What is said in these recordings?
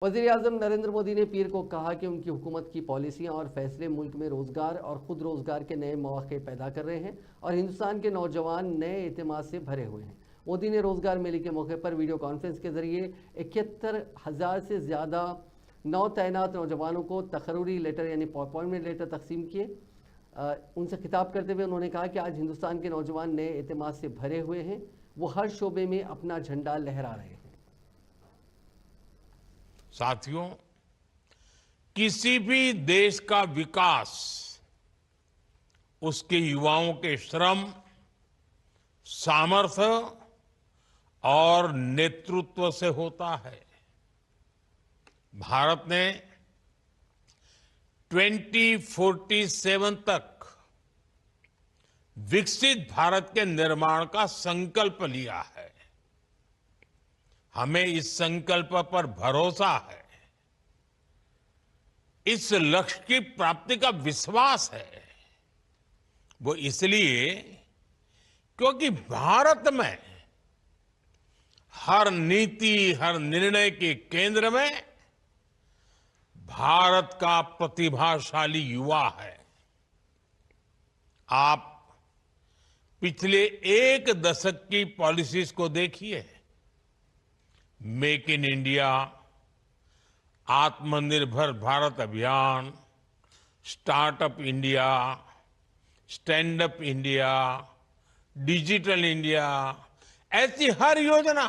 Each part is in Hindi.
वज़ीर-ए-आज़म नरेंद्र मोदी ने पीर को कहा कि उनकी हुकूमत की पॉलिसियां और फैसले मुल्क में रोजगार और खुद रोजगार के नए मौके पैदा कर रहे हैं और हिंदुस्तान के नौजवान नए एतमाद से भरे हुए हैं। मोदी ने रोजगार मेले के मौके पर वीडियो कॉन्फ्रेंस के जरिए 71,000 से ज़्यादा नौ तैनात नौजवानों को तकर्रुरी लेटर यानी अपॉइंटमेंट लेटर तकसीम किए। उनसे खिताब करते हुए उन्होंने कहा कि आज हिंदुस्तान के नौजवान नए एतमाद से भरे हुए हैं, वो हर शोबे में अपना झंडा लहरा रहे हैं। साथियों, किसी भी देश का विकास उसके युवाओं के श्रम, सामर्थ्य और नेतृत्व से होता है। भारत ने 2047 तक विकसित भारत के निर्माण का संकल्प लिया है। हमें इस संकल्प पर भरोसा है, इस लक्ष्य की प्राप्ति का विश्वास है। वो इसलिए क्योंकि भारत में हर नीति, हर निर्णय के केंद्र में भारत का प्रतिभाशाली युवा है। आप पिछले एक दशक की पॉलिसीज को देखिए। मेक इन इंडिया, आत्मनिर्भर भारत अभियान, startup India, stand up India, digital India, ऐसी हर योजना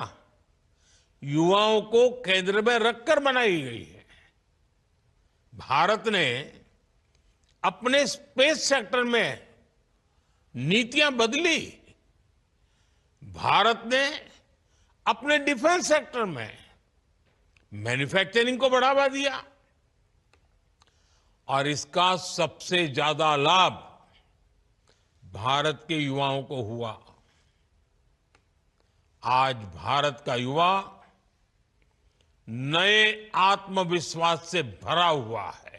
युवाओं को केंद्र में रखकर बनाई गई है। भारत ने अपने स्पेस सेक्टर में नीतियां बदली। भारत ने अपने डिफेंस सेक्टर में मैन्युफैक्चरिंग को बढ़ावा दिया और इसका सबसे ज्यादा लाभ भारत के युवाओं को हुआ। आज भारत का युवा नए आत्मविश्वास से भरा हुआ है।